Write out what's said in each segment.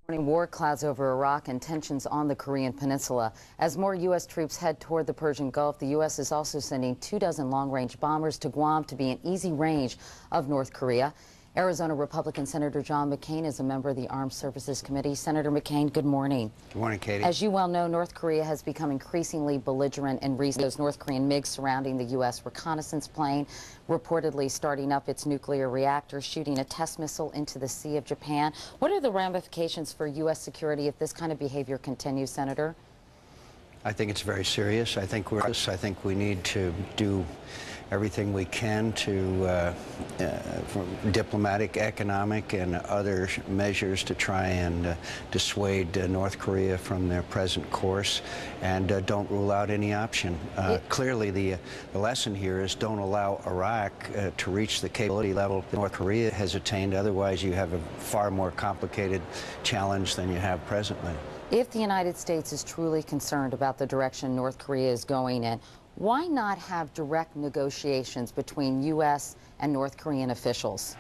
Morning. War clouds over Iraq and tensions on the Korean Peninsula. As more U.S. troops head toward the Persian Gulf, the U.S. is also sending 24 long-range bombers to Guam to be in easy range of North Korea. Arizona Republican Senator John McCain is a member of the Armed Services Committee. Senator McCain, good morning. Good morning, Katie. As you well know, North Korea has become increasingly belligerent in recent years. North Korean MiGs surrounding the U.S. reconnaissance plane, reportedly starting up its nuclear reactor, shooting a test missile into the Sea of Japan. What are the ramifications for U.S. security if this kind of behavior continues, Senator? I think it's very serious. I think we need to do everything we can to from diplomatic, economic, and other measures to try and dissuade North Korea from their present course, and don't rule out any option. Clearly, the lesson here is don't allow Iraq to reach the capability level North Korea has attained. Otherwise, you have a far more complicated challenge than you have presently. If the United States is truly concerned about the direction North Korea is going in, why not have direct negotiations between U.S. and North Korean officials?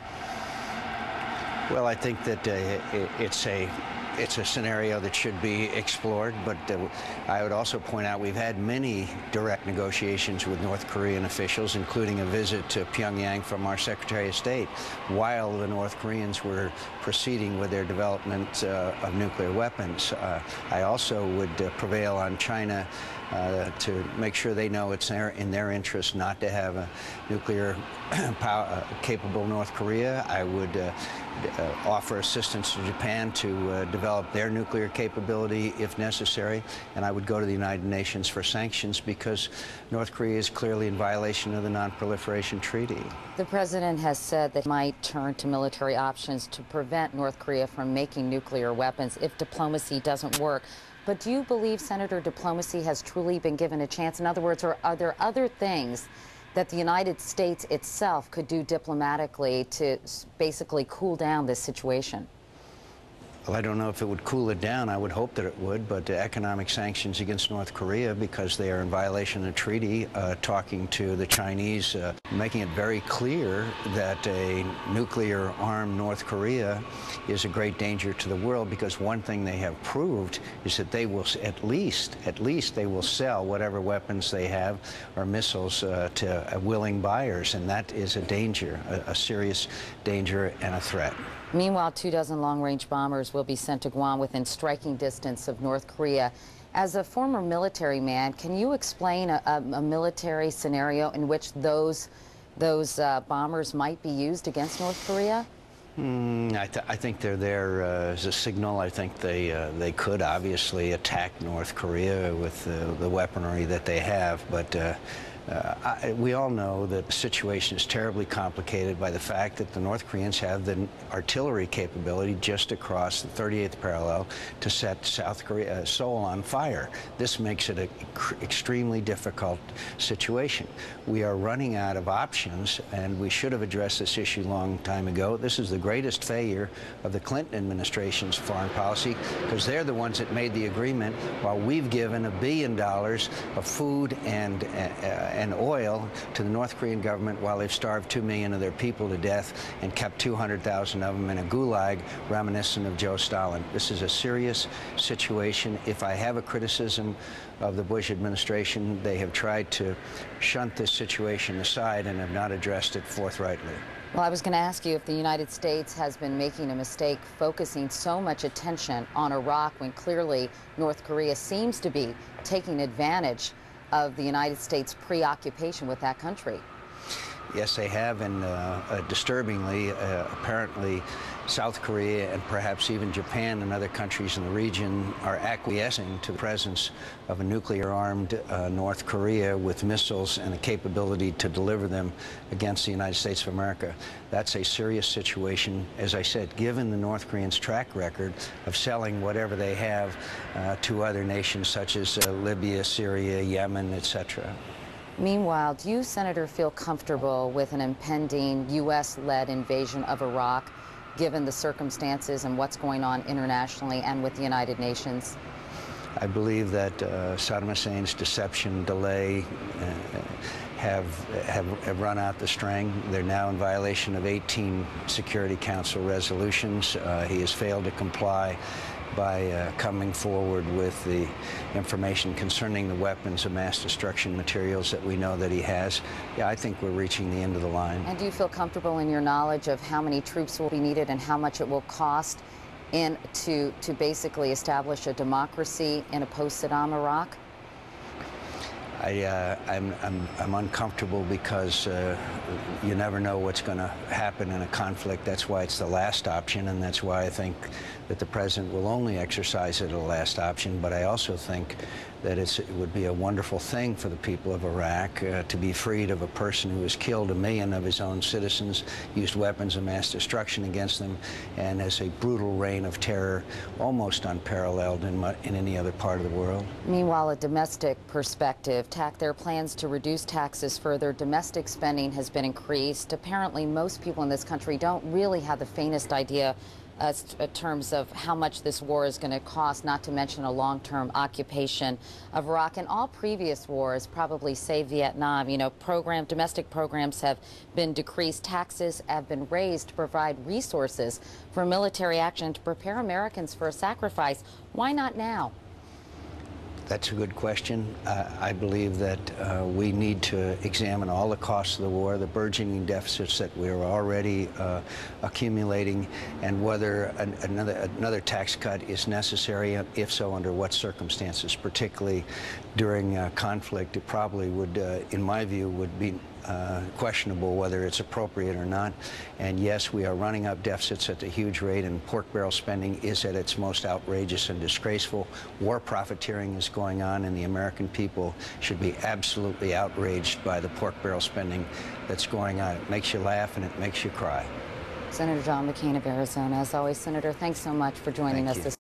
Well, I think that it's a scenario that should be explored, but I would also point out we've had many direct negotiations with North Korean officials, including a visit to Pyongyang from our Secretary of State, while the North Koreans were proceeding with their development of nuclear weapons. I also would prevail on China to make sure they know it's in their interest not to have a nuclear capable North Korea. I would offer assistance to Japan to develop their nuclear capability if necessary, and I would go to the United Nations for sanctions because North Korea is clearly in violation of the Non-Proliferation Treaty. The president has said that he might turn to military options to prevent North Korea from making nuclear weapons if diplomacy doesn't work. But do you believe, Senator, diplomacy has truly been given a chance? In other words, are there other things that the United States itself could do diplomatically to basically cool down this situation? Well, I don't know if it would cool it down. I would hope that it would, but economic sanctions against North Korea because they are in violation of the treaty, talking to the Chinese, making it very clear that a nuclear-armed North Korea is a great danger to the world, because one thing they have proved is that they will at least they will sell whatever weapons they have or missiles to willing buyers, and that is a danger, a serious danger and a threat. Meanwhile, 24 long-range bombers will be sent to Guam within striking distance of North Korea. As a former military man, can you explain a military scenario in which those bombers might be used against North Korea? I think they're there as a signal. I think they could obviously attack North Korea with the weaponry that they have, but we all know that the situation is terribly complicated by the fact that the North Koreans have the artillery capability just across the 38th parallel to set Seoul on fire. This makes it an extremely difficult situation. We are running out of options, and we should have addressed this issue a long time ago. This is the greatest failure of the Clinton administration's foreign policy, because they're the ones that made the agreement while we've given $1 billion of food and oil to the North Korean government while they've starved 2 million of their people to death and kept 200,000 of them in a gulag reminiscent of Joe Stalin. This is a serious situation. If I have a criticism of the Bush administration, they have tried to shunt this situation aside and have not addressed it forthrightly. Well, I was going to ask you if the United States has been making a mistake focusing so much attention on Iraq when clearly North Korea seems to be taking advantage of the United States' preoccupation with that country. Yes, they have, and disturbingly, apparently South Korea and perhaps even Japan and other countries in the region are acquiescing to the presence of a nuclear-armed North Korea with missiles and the capability to deliver them against the United States of America. That's a serious situation, as I said, given the North Koreans' track record of selling whatever they have to other nations such as Libya, Syria, Yemen, etc. Meanwhile, do you, Senator, feel comfortable with an impending U.S.-led invasion of Iraq, given the circumstances and what's going on internationally and with the United Nations? I believe that Saddam Hussein's deception, delay, have run out the string. They're now in violation of 18 Security Council resolutions. He has failed to comply by coming forward with the information concerning the weapons of mass destruction materials that we know that he has. Yeah, I think we're reaching the end of the line. And do you feel comfortable in your knowledge of how many troops will be needed and how much it will cost to basically establish a democracy in a post-Saddam Iraq? I'm uncomfortable because you never know what's going to happen in a conflict. That's why it's the last option, and that's why I think that the president will only exercise it as a last option. But I also think that it would be a wonderful thing for the people of Iraq to be freed of a person who has killed 1 million of his own citizens, used weapons of mass destruction against them, and has a brutal reign of terror almost unparalleled in any other part of the world. Meanwhile, a domestic perspective, their plans to reduce taxes further. Domestic spending has been increased. Apparently, most people in this country don't really have the faintest idea in terms of how much this war is going to cost, not to mention a long-term occupation of Iraq. And all previous wars, probably save Vietnam, you know, domestic programs have been decreased, taxes have been raised to provide resources for military action to prepare Americans for a sacrifice. Why not now? That's a good question. I believe that we need to examine all the costs of the war, the burgeoning deficits that we're already accumulating, and whether another tax cut is necessary. If so, under what circumstances, particularly during conflict. It probably would, in my view, would be questionable whether it's appropriate or not. And yes, we are running up deficits at a huge rate, and pork barrel spending is at its most outrageous and disgraceful. War profiteering is going on, and the American people should be absolutely outraged by the pork barrel spending that's going on. It makes you laugh and it makes you cry. Senator John McCain of Arizona. As always, Senator, thanks so much for joining us this